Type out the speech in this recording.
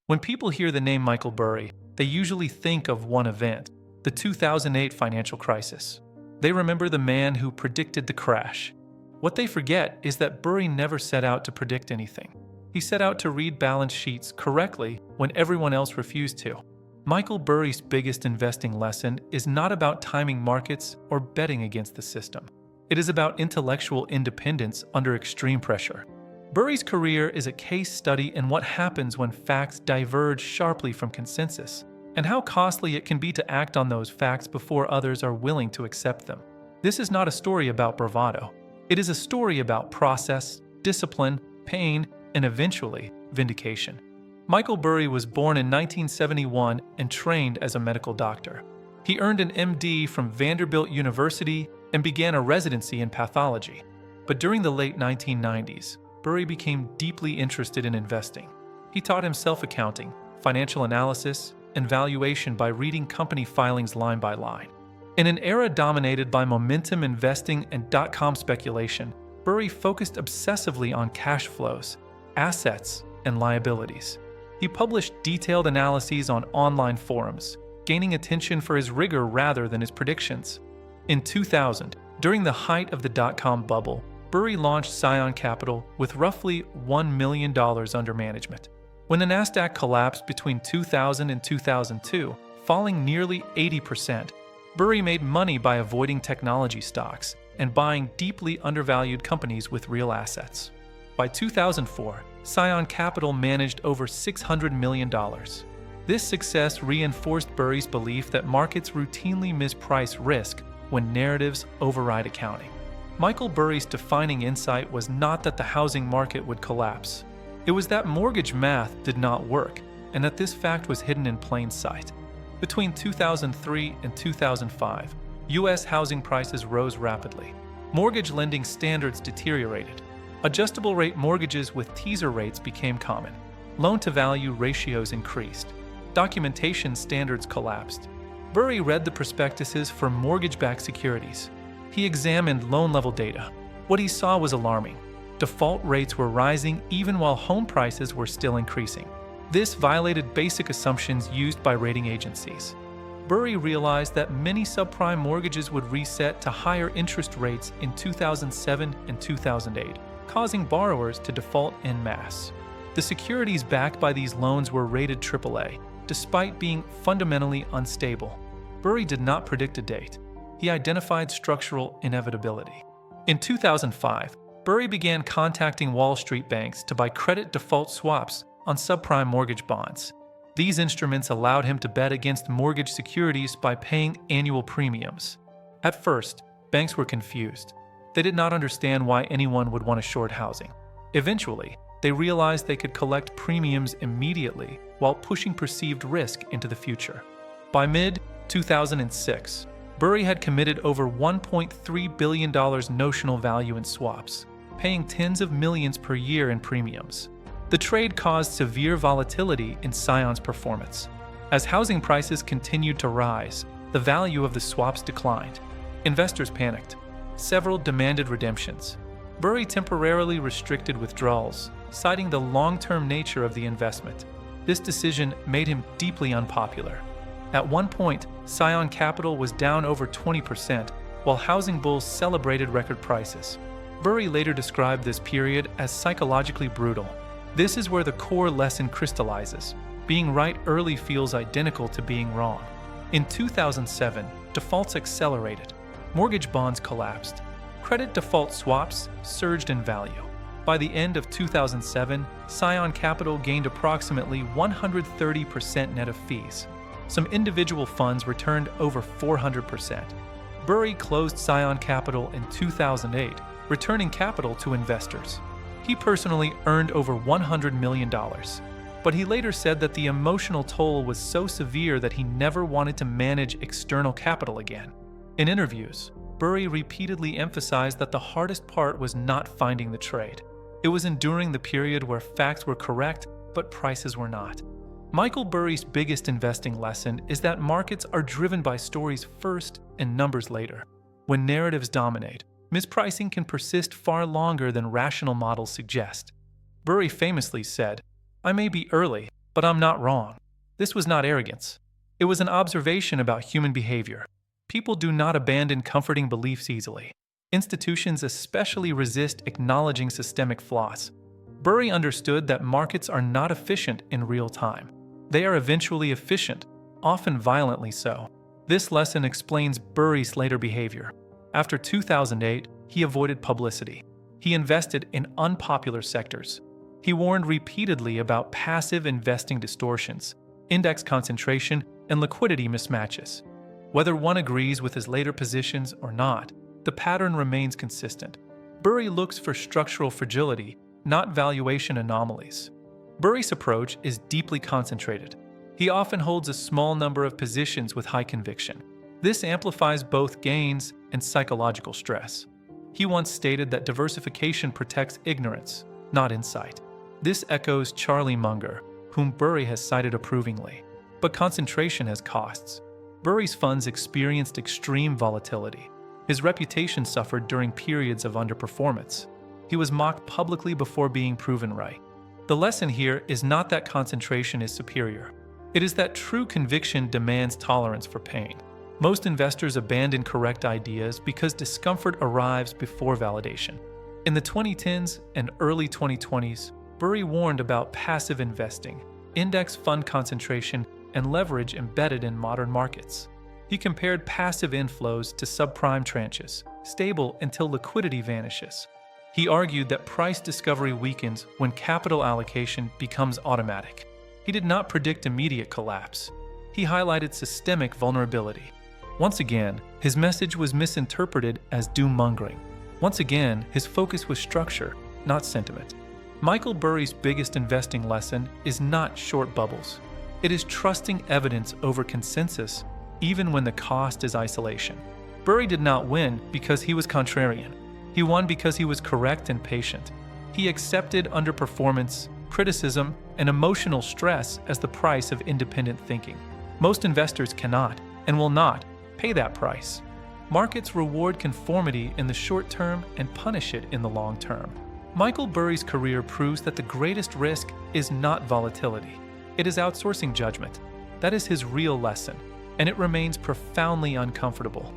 When people hear the name Michael Burry, they usually think of one event, the 2008 financial crisis. They remember the man who predicted the crash. What they forget is that Burry never set out to predict anything. He set out to read balance sheets correctly when everyone else refused to. Michael Burry's biggest investing lesson is not about timing markets or betting against the system. It is about intellectual independence under extreme pressure. Burry's career is a case study in what happens when facts diverge sharply from consensus, and how costly it can be to act on those facts before others are willing to accept them. This is not a story about bravado. It is a story about process, discipline, pain, and eventually, vindication. Michael Burry was born in 1971 and trained as a medical doctor. He earned an MD from Vanderbilt University and began a residency in pathology. But during the late 1990s, Burry became deeply interested in investing. He taught himself accounting, financial analysis, and valuation by reading company filings line by line. In an era dominated by momentum investing and dot-com speculation, Burry focused obsessively on cash flows, assets, and liabilities. He published detailed analyses on online forums, gaining attention for his rigor rather than his predictions. In 2000, during the height of the dot-com bubble, Burry launched Scion Capital with roughly $1 million under management. When the Nasdaq collapsed between 2000 and 2002, falling nearly 80%, Burry made money by avoiding technology stocks and buying deeply undervalued companies with real assets. By 2004, Scion Capital managed over $600 million. This success reinforced Burry's belief that markets routinely misprice risk when narratives override accounting. Michael Burry's defining insight was not that the housing market would collapse. It was that mortgage math did not work, and that this fact was hidden in plain sight. Between 2003 and 2005, U.S. housing prices rose rapidly. Mortgage lending standards deteriorated. Adjustable rate mortgages with teaser rates became common. Loan-to-value ratios increased. Documentation standards collapsed. Burry read the prospectuses for mortgage-backed securities. He examined loan-level data. What he saw was alarming. Default rates were rising even while home prices were still increasing. This violated basic assumptions used by rating agencies. Burry realized that many subprime mortgages would reset to higher interest rates in 2007 and 2008, causing borrowers to default en masse. The securities backed by these loans were rated AAA, despite being fundamentally unstable. Burry did not predict a date. He identified structural inevitability. In 2005, Burry began contacting Wall Street banks to buy credit default swaps on subprime mortgage bonds. These instruments allowed him to bet against mortgage securities by paying annual premiums. At first, banks were confused. They did not understand why anyone would want to short housing. Eventually, they realized they could collect premiums immediately while pushing perceived risk into the future. By mid-2006, Burry had committed over $1.3 billion notional value in swaps, paying tens of millions per year in premiums. The trade caused severe volatility in Scion's performance. As housing prices continued to rise, the value of the swaps declined. Investors panicked. Several demanded redemptions. Burry temporarily restricted withdrawals, citing the long-term nature of the investment. This decision made him deeply unpopular. At one point, Scion Capital was down over 20%, while housing bulls celebrated record prices. Burry later described this period as psychologically brutal. This is where the core lesson crystallizes. Being right early feels identical to being wrong. In 2007, defaults accelerated. Mortgage bonds collapsed. Credit default swaps surged in value. By the end of 2007, Scion Capital gained approximately 130% net of fees. Some individual funds returned over 400%. Burry closed Scion Capital in 2008, returning capital to investors. He personally earned over $100 million, but he later said that the emotional toll was so severe that he never wanted to manage external capital again. In interviews, Burry repeatedly emphasized that the hardest part was not finding the trade. It was enduring the period where facts were correct, but prices were not. Michael Burry's biggest investing lesson is that markets are driven by stories first and numbers later. When narratives dominate, mispricing can persist far longer than rational models suggest. Burry famously said, "I may be early, But I'm not wrong. This was not arrogance. It was an observation about human behavior. People do not abandon comforting beliefs easily. Institutions especially resist acknowledging systemic flaws. Burry understood that markets are not efficient in real time. They are eventually efficient, often violently so. This lesson explains Burry's later behavior. After 2008, he avoided publicity. He invested in unpopular sectors. He warned repeatedly about passive investing distortions, index concentration, and liquidity mismatches. Whether one agrees with his later positions or not, the pattern remains consistent. Burry looks for structural fragility, not valuation anomalies. Burry's approach is deeply concentrated. He often holds a small number of positions with high conviction. This amplifies both gains and psychological stress. He once stated that diversification protects ignorance, not insight. This echoes Charlie Munger, whom Burry has cited approvingly. But concentration has costs. Burry's funds experienced extreme volatility. His reputation suffered during periods of underperformance. He was mocked publicly before being proven right. The lesson here is not that concentration is superior. It is that true conviction demands tolerance for pain. Most investors abandon correct ideas because discomfort arrives before validation. In the 2010s and early 2020s, Burry warned about passive investing, index fund concentration, and leverage embedded in modern markets. He compared passive inflows to subprime tranches, stable until liquidity vanishes. He argued that price discovery weakens when capital allocation becomes automatic. He did not predict immediate collapse. He highlighted systemic vulnerability. Once again, his message was misinterpreted as doom-mongering. Once again, his focus was structure, not sentiment. Michael Burry's biggest investing lesson is not short bubbles. It is trusting evidence over consensus, even when the cost is isolation. Burry did not win because he was contrarian. He won because he was correct and patient. He accepted underperformance, criticism, and emotional stress as the price of independent thinking. Most investors cannot, and will not, pay that price. Markets reward conformity in the short term and punish it in the long term. Michael Burry's career proves that the greatest risk is not volatility. It is outsourcing judgment. That is his real lesson, and it remains profoundly uncomfortable.